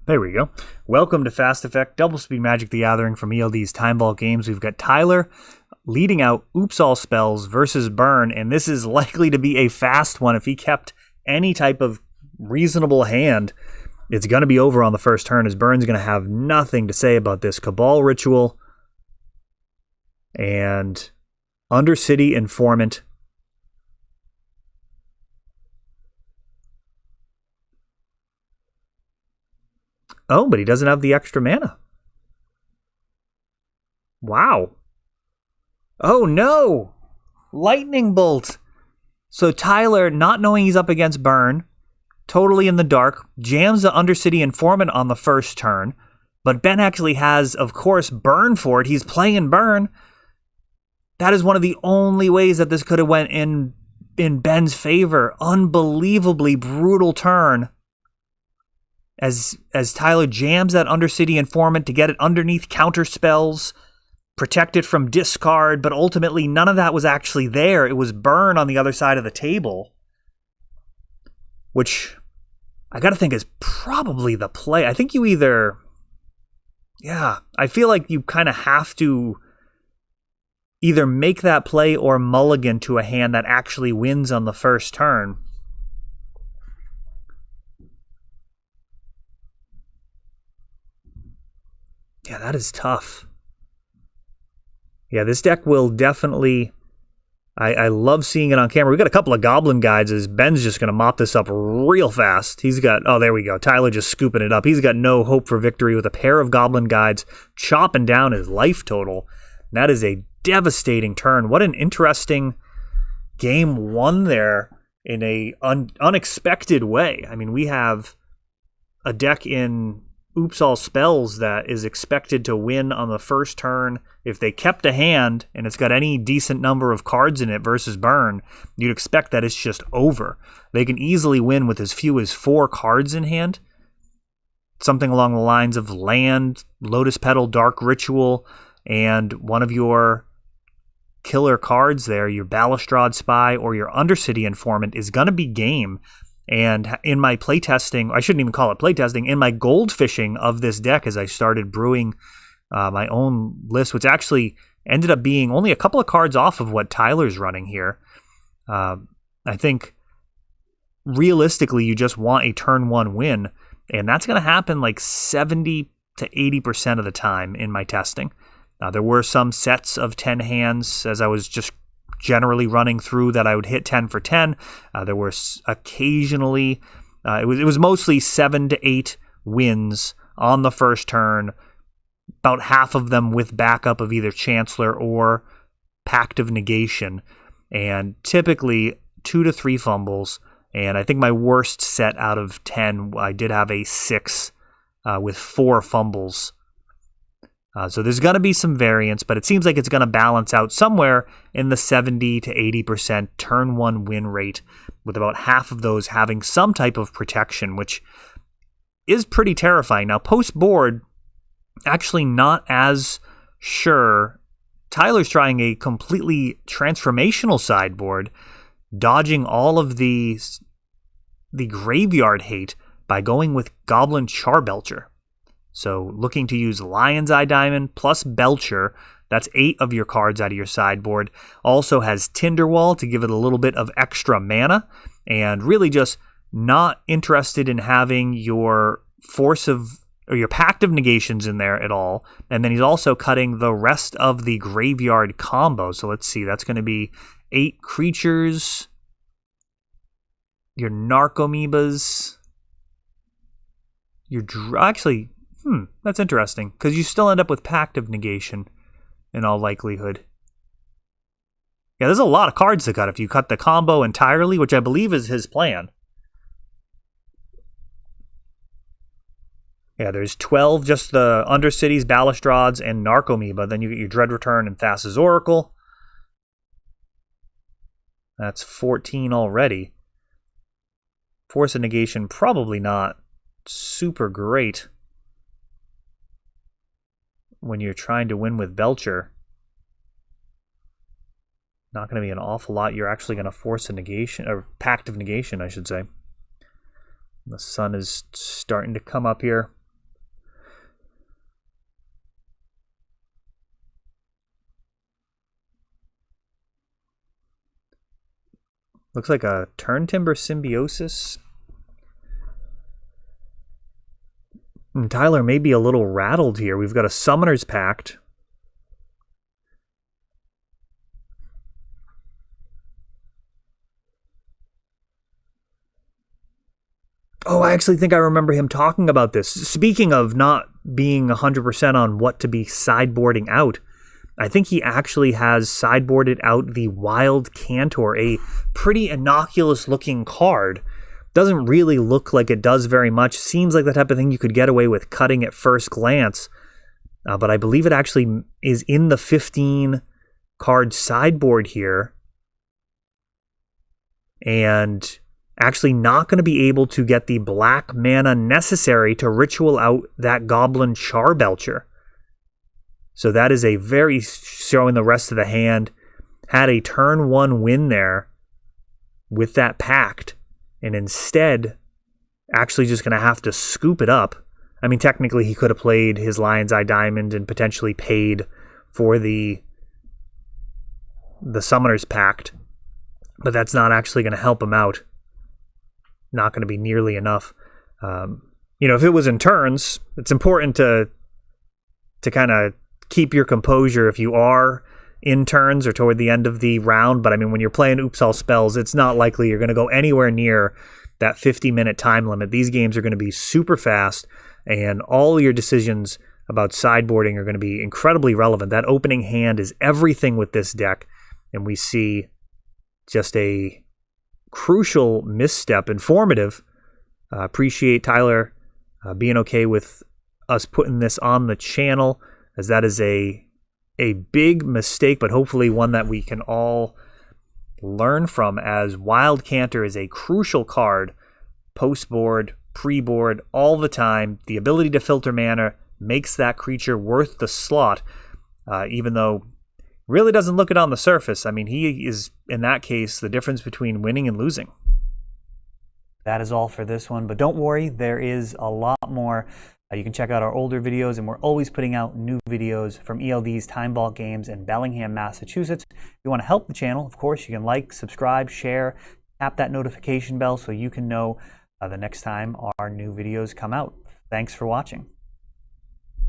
There we go. Welcome to Fast Effect Double Speed Magic the Gathering from ELD's Time Vault Games. We've got Tyler leading out Oops All Spells versus Burn, and this is likely to be a fast one. If he kept any type of reasonable hand, it's going to be over on the first turn, as Burn's going to have nothing to say about this. Cabal Ritual and Undercity Informant. Oh, but he doesn't have the extra mana. Wow. Oh, no. Lightning Bolt. So Tyler, not knowing he's up against Burn, totally in the dark, jams the Undercity Informant on the first turn. But Ben actually has, of course, Burn for it. He's playing Burn. That is one of the only ways that this could have went in Ben's favor. Unbelievably brutal turn. As Tyler jams that Undercity Informant to get it underneath counter spells, protect it from discard, but ultimately none of that was actually there. It was Burn on the other side of the table, which I gotta think is probably the play. I think you either... Yeah, I feel like you kind of have to either make that play or mulligan to a hand that actually wins on the first turn. Yeah, that is tough. Yeah, this deck will definitely... I love seeing it on camera. We've got a couple of Goblin Guides as Ben's just going to mop this up real fast. He's got... Oh, there we go. Tyler just scooping it up. He's got no hope for victory with a pair of Goblin Guides chopping down his life total. That is a devastating turn. What an interesting game one there in a unexpected way. I mean, we have a deck in Oops All Spells that is expected to win on the first turn. If they kept a hand and it's got any decent number of cards in it versus Burn, you'd expect that it's just over. They can easily win with as few as 4 cards in hand. Something along the lines of Land, Lotus Petal, Dark Ritual, and one of your killer cards there, your Balustrade Spy or your Undercity Informant, is going to be game. And in my playtesting, I shouldn't even call it playtesting, in my gold fishing of this deck as I started brewing my own list, which actually ended up being only a couple of cards off of what Tyler's running here. I think realistically you just want a turn 1 win, and that's going to happen like 70 to 80% of the time in my testing. There were some sets of 10 hands as I was just generally running through that I would hit 10 for 10. There were occasionally, it was mostly 7 to 8 wins on the first turn, about half of them with backup of either Chancellor or Pact of Negation, and typically 2 to 3 fumbles. And I think my worst set out of 10, I did have a 6 with 4 fumbles. So there's going to be some variance, but it seems like it's going to balance out somewhere in the 70 to 80% turn 1 win rate, with about half of those having some type of protection, which is pretty terrifying. Now, post-board, actually not as sure. Tyler's trying a completely transformational sideboard, dodging all of the graveyard hate by going with Goblin Charbelcher. So looking to use Lion's Eye Diamond plus Belcher. That's 8 of your cards out of your sideboard. Also has Tinderwall to give it a little bit of extra mana. And really just not interested in having your your Pact of Negations in there at all. And then he's also cutting the rest of the graveyard combo. So let's see, that's going to be 8 creatures, your Narcomoebas, your... Actually... that's interesting, because you still end up with Pact of Negation in all likelihood. Yeah, there's a lot of cards to cut if you cut the combo entirely, which I believe is his plan. Yeah, there's 12, just the Undercities, Balustrades, and Narcomoeba. Then you get your Dread Return and Thassa's Oracle. That's 14 already. Force of Negation, probably not super great when you're trying to win with Belcher. Not going to be an awful lot. You're actually going to force a negation, or Pact of Negation, I should say. The sun is starting to come up here. Looks like a Turn Timber Symbiosis. And Tyler may be a little rattled here. We've got a Summoner's Pact. Oh, I actually think I remember him talking about this. Speaking of not being 100% on what to be sideboarding out, I think he actually has sideboarded out the Wild Cantor, a pretty innocuous looking card. Doesn't really look like it does very much. Seems like the type of thing you could get away with cutting at first glance. But I believe it actually is in the 15 card sideboard here. And actually not going to be able to get the black mana necessary to ritual out that Goblin Charbelcher. So that is a very, showing the rest of the hand, had a turn 1 win there with that pact, and instead actually just going to have to scoop it up. I mean, technically he could have played his Lion's Eye Diamond and potentially paid for the Summoner's Pact, but that's not actually going to help him out. Not going to be nearly enough. If it was in turns, it's important to kind of keep your composure if you are in turns or toward the end of the round. But I mean, when you're playing Oops All Spells, it's not likely you're going to go anywhere near that 50-minute time limit. These games are going to be super fast, and all your decisions about sideboarding are going to be incredibly relevant. That opening hand is everything with this deck, and we see just a crucial misstep. Informative. Appreciate Tyler being okay with us putting this on the channel, as that is a big mistake, but hopefully one that we can all learn from, as Wild Cantor is a crucial card post-board, pre-board, all the time. The ability to filter mana makes that creature worth the slot, even though really doesn't look it on the surface. I mean, he is, in that case, the difference between winning and losing. That is all for this one, but don't worry, there is a lot more. You can check out our older videos, and we're always putting out new videos from ELD's Time Vault Games in Bellingham, Massachusetts. If you want to help the channel, of course, you can like, subscribe, share, tap that notification bell so you can know the next time our new videos come out. Thanks for watching.